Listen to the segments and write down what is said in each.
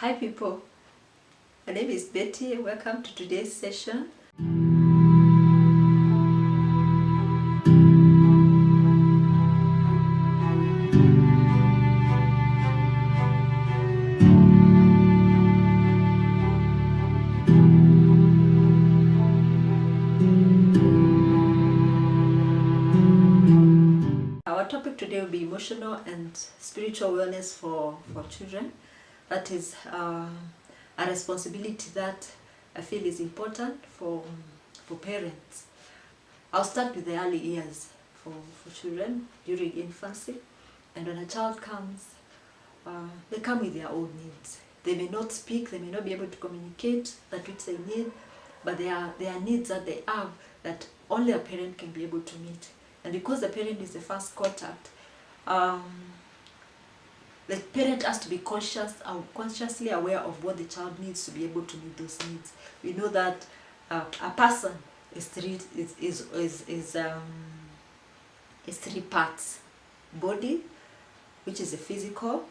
Hi people, my name is Betty. Welcome to today's session. Our topic today will be emotional and spiritual wellness for children. That is a responsibility that I feel is important for parents. I'll start with the early years for children during infancy. And when a child comes, they come with their own needs. They may not speak, they may not be able to communicate that which they need, but there are needs that they have that only a parent can be able to meet. And because the parent is the first contact, the parent has to be consciously aware of what the child needs to be able to meet those needs. We know that a person is three parts: body, which is the physical,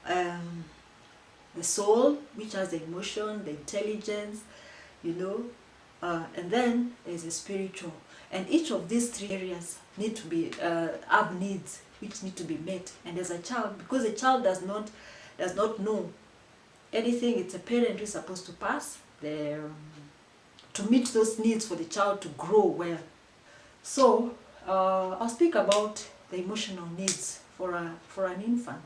the soul, which has the emotion, the intelligence, and then there's the spiritual. And each of these three areas need to be have needs which need to be met. And as a child, because a child does not know anything, it's a parent who is supposed to pass to meet those needs for the child to grow well. So I'll speak about the emotional needs for an infant.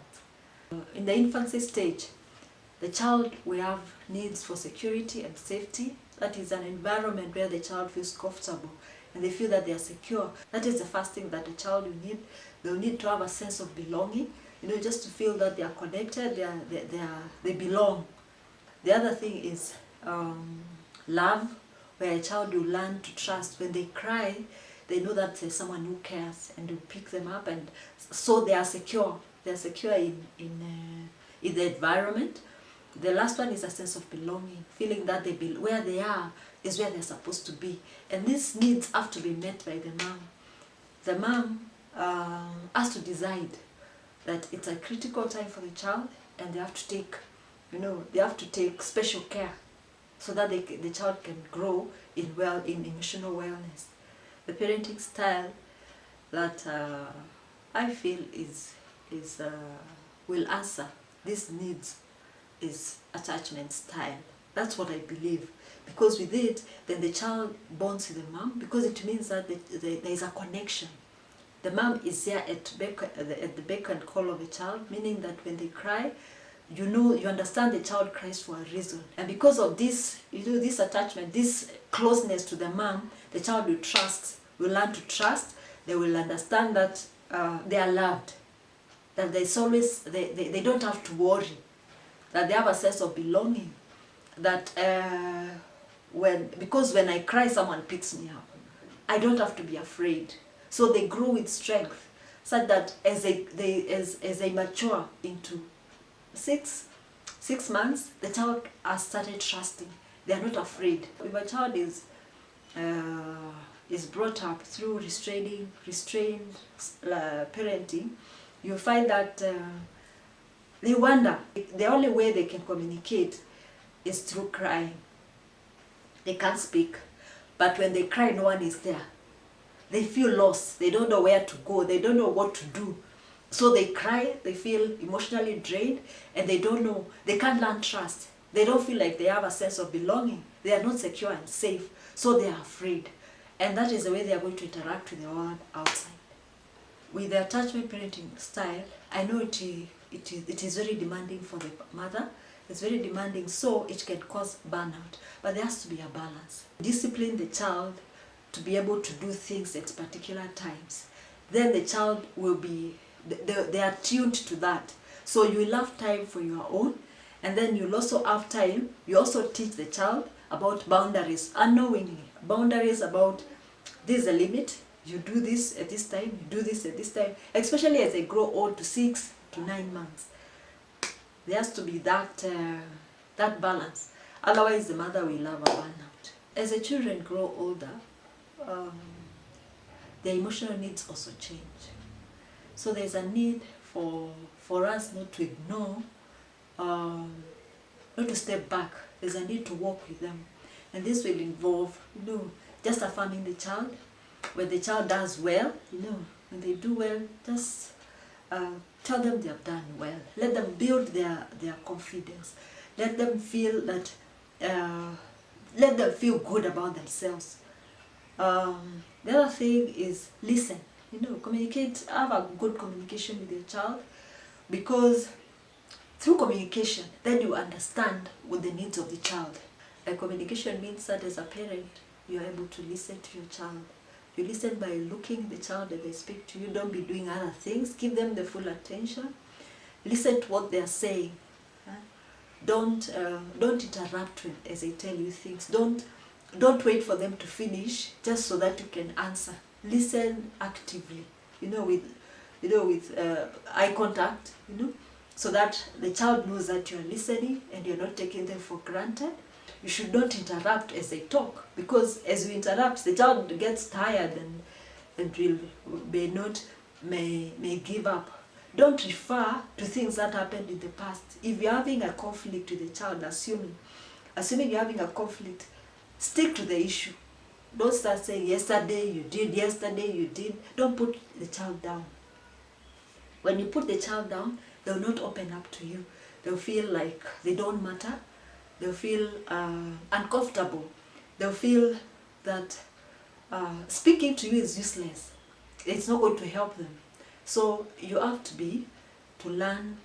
In the infancy stage, the child will have needs for security and safety. That is an environment where the child feels comfortable and they feel that they are secure. That is the first thing that the child will need. They'll need to have a sense of belonging, just to feel that they are connected, they belong. The other thing is love, where a child will learn to trust. When they cry, they know that there's someone who cares and will pick them up, and so they are secure. They are secure in the environment. The last one is a sense of belonging, feeling that where they are is where they're supposed to be. And these needs have to be met by the mom. The mom has to decide that it's a critical time for the child, and they have to take special care so that the child can grow in emotional wellness. The parenting style that I feel will answer these needs is attachment style. That's what I believe, because with it, then the child bonds with the mom, because it means that there is a connection. The mom is there at the beck and call of the child, meaning that when they cry, you understand the child cries for a reason. And because of this, this attachment, this closeness to the mom, the child will learn to trust. They will understand that they are loved, that there's always, they don't have to worry, that they have a sense of belonging, that because when I cry, someone picks me up. I don't have to be afraid. So they grow with strength, such that as they mature into 6 months, the child has started trusting. They are not afraid. If a child is brought up through restrained parenting, you find that they wonder. The only way they can communicate is through crying. They can't speak, but when they cry, no one is there. They feel lost. They don't know where to go. They don't know what to do. So they cry, they feel emotionally drained, and they can't learn trust. They don't feel like they have a sense of belonging. They are not secure and safe, so they are afraid. And that is the way they are going to interact with the world outside. With the attachment parenting style, I know it is very demanding for the mother. It's very demanding, so it can cause burnout. But there has to be a balance. Discipline the child to be able to do things at particular times. Then the child will be, they are tuned to that. So you will have time for your own, and then you'll also have time. You also teach the child about boundaries, unknowingly. Boundaries about, this is a limit. You do this at this time, you do this at this time, especially as they grow old to 6 to 9 months. There has to be that balance. Otherwise, the mother will have a burnout. As the children grow older, their emotional needs also change. So there's a need for us not to ignore to step back. There's a need to walk with them. And this will involve, just affirming the child. When the child does well, when they do well, just tell them they have done well. Let them build their confidence. Let them feel that, let them feel good about themselves. The other thing is listen. Communicate, have a good communication with your child, because through communication, then you understand what the needs of the child. And communication means that as a parent, you are able to listen to your child. You listen by looking at the child as they speak to you. Don't be doing other things. Give them the full attention. Listen to what they are saying. Don't interrupt as they tell you things. Don't wait for them to finish just so that you can answer. Listen actively, with eye contact, so that the child knows that you are listening and you're not taking them for granted. You should not interrupt as they talk, because as you interrupt, the child gets tired and may give up. Don't refer to things that happened in the past. If you're having a conflict with the child, assuming you're having a conflict, stick to the issue. Don't start saying, yesterday you did. Don't put the child down. When you put the child down, they'll not open up to you. They'll feel like they don't matter. They'll feel uncomfortable. They'll feel that speaking to you is useless. It's not going to help them. So you have to learn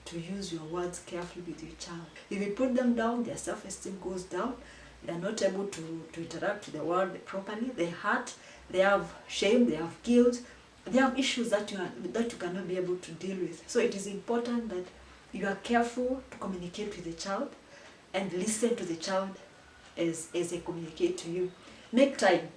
to use your words carefully with your child. If you put them down, their self-esteem goes down. They are not able to interact with the world properly. They hurt. They have shame. They have guilt. They have issues that you cannot be able to deal with. So it is important that you are careful to communicate with the child and listen to the child as they communicate to you. Make time.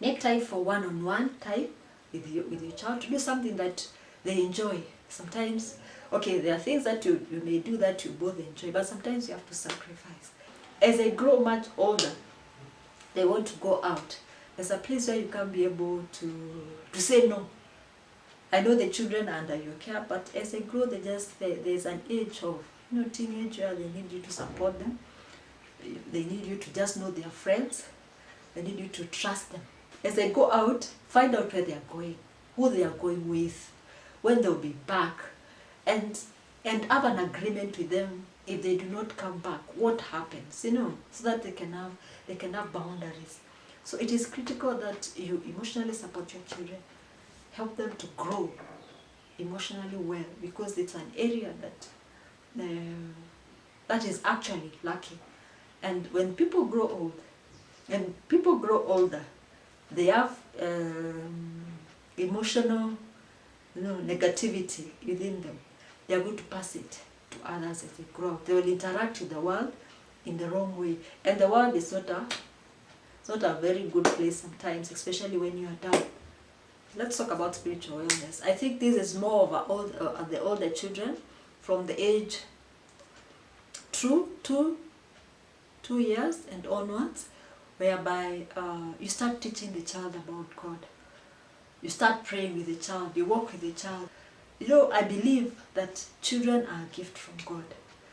Make time for one-on-one time with your child to do something that they enjoy. Sometimes, okay, there are things that you may do that you both enjoy, but sometimes you have to sacrifice. As they grow much older, they want to go out. There's a place where you can be able to say no. I know the children are under your care, but as they grow, there's an age of teenage where they need you to support them. They need you to just know their friends. They need you to trust them. As they go out, find out where they are going, who they are going with, when they'll be back, and have an agreement with them. If they do not come back, what happens? So that they can have boundaries. So it is critical that you emotionally support your children, help them to grow emotionally well, because it's an area that is actually lacking. And when people grow older, they have emotional, negativity within them. They are going to pass it to others as they grow up. They will interact with the world in the wrong way, and the world is not a very good place sometimes, especially when you are down. Let's talk about spiritual wellness. I think this is more of the older children, from the age 2 years and onwards, whereby you start teaching the child about God. You start praying with the child. You walk with the child. I believe that children are a gift from God.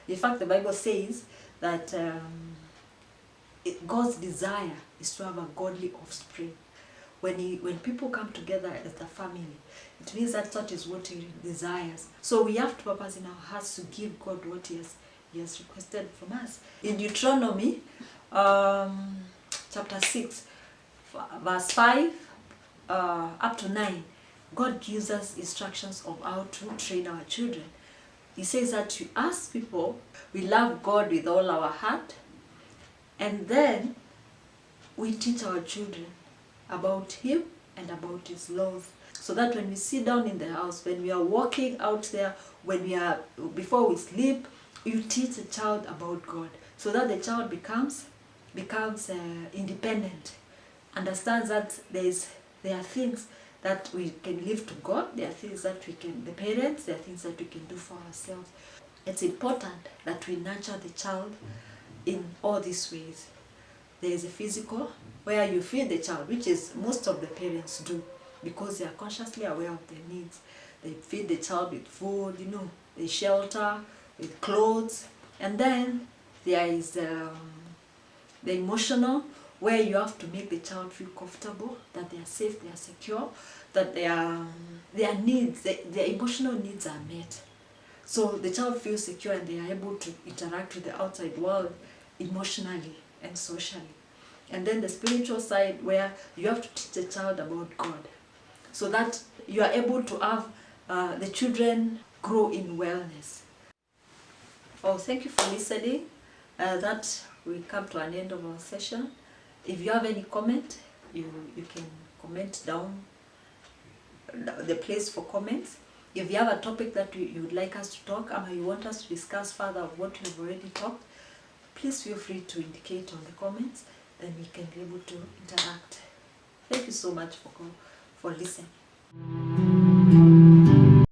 In fact, the Bible says that God's desire is to have a godly offspring. When people come together as a family, it means that such is what He desires. So we have to purpose in our hearts to give God what He has requested from us. In Deuteronomy, chapter 6, verse 5 up to 9, God gives us instructions of how to train our children. He says that to us people, we love God with all our heart, and then we teach our children about Him and about His laws. So that when we sit down in the house, when we are walking out there, before we sleep, you teach the child about God, so that the child becomes independent, understands that there are things that we can give to God, there are things that the parents, there are things that we can do for ourselves. It's important that we nurture the child in all these ways. There is a physical, where you feed the child, which is most of the parents do, because they are consciously aware of their needs. They feed the child with food, they shelter, with clothes, And then there is the emotional, where you have to make the child feel comfortable, that they are safe, they are secure, that their needs, their emotional needs are met. So the child feels secure and they are able to interact with the outside world emotionally and socially. And then the spiritual side, where you have to teach the child about God, so that you are able to have the children grow in wellness. Oh, thank you for listening. That we come to an end of our session. If you have any comment, you can comment down the place for comments. If you have a topic that you would like us to talk, or you want us to discuss further of what we've already talked, please feel free to indicate on the comments, then we can be able to interact. Thank you so much for listening.